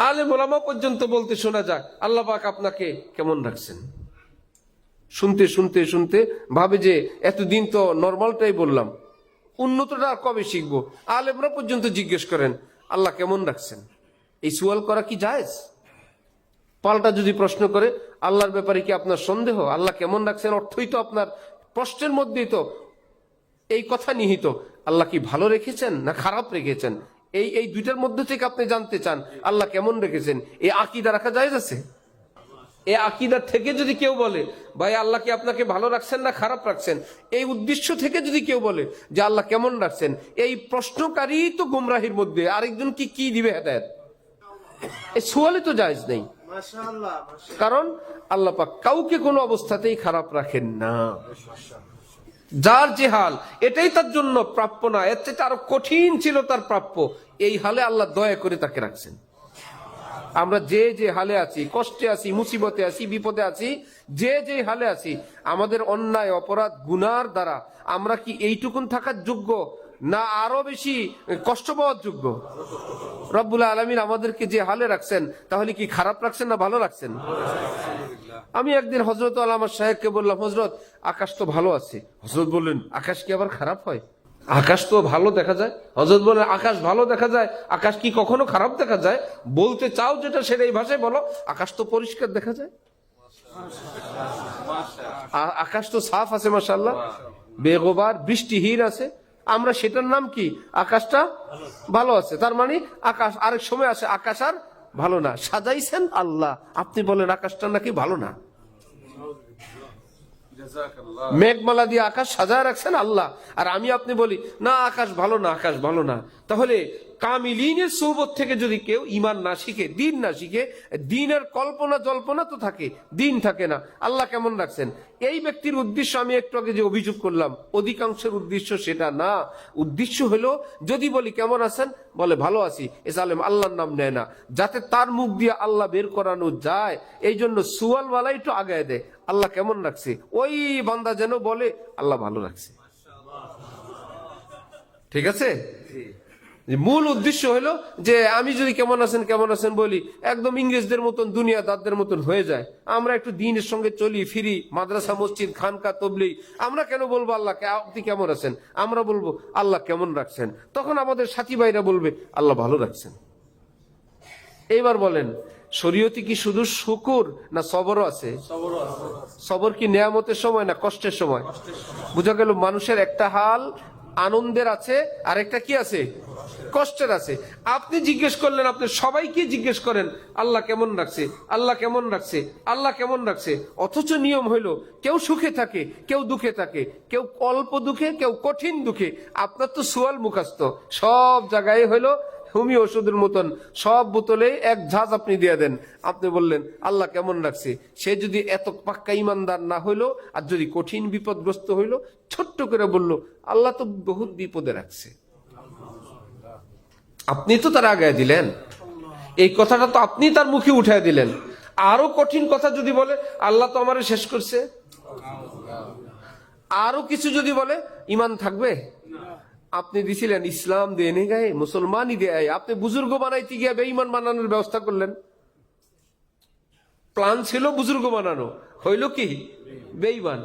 আলেম ওলামা পর্যন্ত বলতে শোনা যায় আল্লাহ পাক আপনাকে কেমন রাখছেন। শুনতে শুনতে শুনতে ভাবে যে এতদিন তো নর্মালটাই বললাম, উন্নতটা আর কবে শিখবো। আলেমরা পর্যন্ত জিজ্ঞেস করেন আল্লাহ কেমন রাখছেন। এই সুয়াল করা কি জায়েজ? পাল্টা যদি প্রশ্ন করে আল্লাহর ব্যাপারে কি আপনার সন্দেহ? আল্লাহ কেমন রাখছেন অর্থই তো আপনার প্রশ্নের মধ্যেই তো এই কথা নিহিত। আল্লাহ কি ভালো রেখেছেন না খারাপ রেখেছেন, এই দুইটার মধ্যে থেকে আপনি জানতে চান আল্লাহ কেমন রেখেছেন। এই আকীদা রাখা জায়েজ আছে? এই আকীদার থেকে যদি কেউ বলে ভাই আল্লাহ কি আপনাকে ভালো রাখছেন না খারাপ রাখছেন, এই উদ্দেশ্য থেকে যদি কেউ বলে যে আল্লাহ কেমন রাখছেন, এই প্রশ্নকারী তো গুমরাহির মধ্যে, আরেকজন কি দিবে হেদায়েত? এই সুয়ালে তো জায়েজ নেই। কারণ আল্লাহ পাক কাউকে কোনো অবস্থাতেই খারাপ রাখেন না। যার যে হাল এটাই তার জন্য প্রাপ্য না, এর চেয়ে আরো কঠিন ছিল তার প্রাপ্য, এই হালে আল্লাহ দয়া করে তাকে রাখছেন। আমরা যে যে হালে আছি, কষ্টে আছি, মুসিবতে আছি, বিপদে আছি, যে যে হালে আছি, আমাদের অন্যায় অপরাধ গুনার দ্বারা আমরা কি এইটুকুন থাকার যোগ্য না আরো বেশি কষ্ট পাওয়ার যোগ্য? রব্বুল আলামিন আমাদেরকে যে হালে রাখছেন তাহলে কি খারাপ রাখছেন না ভালো রাখছেন? আমি একদিন হযরত আল্লামা সাহেবকে বললাম, হযরত আকাশ তো ভালো আছে। হযরত বললেন আকাশ কি আবার খারাপ হয়? আকাশ তো ভালো দেখা যায়। হযরত বললেন আকাশ ভালো দেখা যায়, আকাশ কি কখনো খারাপ দেখা যায়? বলতে চাও যেটা সেটা এই ভাষায় বলো। আকাশ তো পরিষ্কার দেখা যায়, আকাশ তো সাফ আছে মাশাআল্লাহ, বেগোবার বৃষ্টিহীন আছে। আমরা সেটার নাম কি আকাশটা ভালো আছে, তার মানে আকাশ আরেক সময় আছে আকাশ আর ভালো না। সাজাইছেন আল্লাহ, আপনি বলেন আকাশটা নাকি ভালো না। মেঘমালা দিয়ে আকাশ সাজায় রাখছেন আল্লাহ, আর আমি আপনি বলি না আকাশ ভালো না, আকাশ ভালো না। তাহলে কামিলিনের সোহবত থেকে যদি কেউ ঈমান না শিখে, দিন না শিখে, দিনের কল্পনা জল্পনা তো থাকে, দিন থাকে না। আল্লাহ কেমন রাখছেন এই ব্যক্তির উদ্দেশ্য আমি একটু আগে যে অভিযোগ করলাম, অধিকাংশের উদ্দেশ্য সেটা না। উদ্দেশ্য হলো যদি বলি কেমন আছেন, বলে ভালো আছি, এ জালেম আল্লাহর নাম নেয় না, যাতে তার মুখ দিয়ে আল্লাহ বের করানো যায়। এই জন্য সুয়ালওয়ালা একটু আগায় দেয় আল্লাহ কেমন রাখছে, ওই বান্দা যেন বলে আল্লাহ ভালো রাখছে। ঠিক আছে? মূল উদ্দেশ্য হলো যে আমি যদি কেমন আছেন বলি, একদম ইংরেজদের মতন দুনিয়াদারদের মতন হয়ে যায়। আমরা একটু দিনের সঙ্গে চলি ফিরি, মাদ্রাসা মসজিদ খানকা তবলিগ, আমরা কেন বলবো আল্লাহকে আপনি কেমন আছেন? আমরা বলবো আল্লাহ কেমন রাখছেন। তখন আমাদের সাথী ভাইরা বলবে আল্লাহ ভালো রাখছেন। এইবার বলেন শরীয়তে কি শুধু শুকুর না সবরও আছে? সবর কি নেয়ামতের সময় না কষ্টের সময়? বুঝা গেল মানুষের একটা হাল আনন্দের আছে আর একটা কি আছে, কষ্টের আছে। আপনি জিজ্ঞেস করলেন, আপনি সবাইকে জিজ্ঞেস করেন আল্লাহ কেমন রাখছে, আল্লাহ কেমন রাখছে, আল্লাহ কেমন রাখছে। অথচ নিয়ম হইলো কেউ সুখে থাকে, কেউ দুঃখে থাকে, কেউ অল্প দুঃখে, কেউ কঠিন দুঃখে। আপনার তো সুয়াল মুখাস্ত, সব জায়গায় হইলো হোমিও ওষুধের মতন, সব বোতলে এক ঝাঁজ আপনি দিয়ে দেন। আপনি বললেন আল্লাহ কেমন রাখছে। সে যদি এত পাক্কা ইমানদার না হইলো, আর যদি কঠিন বিপদগ্রস্ত হইলো, ছোট্ট করে বলল আল্লাহ তো বহুত বিপদে রাখছে। আপনি তো তার আগায় দিলেন, এই কথাটা তো আপনি তার মুখে উঠায় দিলেন। আরো কঠিন কথা যদি বলে আল্লাহ তো আমারে শেষ করছে, আরো কিছু যদি বলে ইমান থাকবে? আপনি দিছিলেন ইসলাম দেনে গায়ে মুসলমানই দেয়, আপনি বুজুর্গ বানাইতে গিয়ে বেঈমান বানানোর ব্যবস্থা করলেন। প্ল্যান ছিল বুজুর্গ বানানো, হইল কি বেঈমান।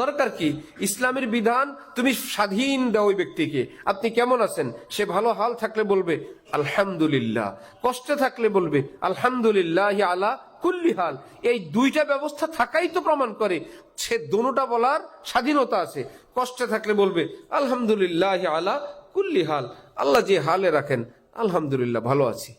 দরকার কি? ইসলামের বিধান তুমি স্বাধীন দাও ওই ব্যক্তিকে। আপনি কেমন আছেন, সে ভালো হাল থাকলে বলবে আলহামদুলিল্লাহ, কষ্টে থাকলে বলবে আলহামদুলিল্লাহ আলা কুল্লি হাল। এই দুইটা ব্যবস্থা থাকাই তো প্রমাণ করে সে দোনোটা বলার স্বাধীনতা আছে। কষ্টে থাকলে বলবে আলহামদুলিল্লাহ আলা কুল্লি হাল, আল্লাহ যে হালে রাখেন আলহামদুলিল্লাহ ভালো আছি।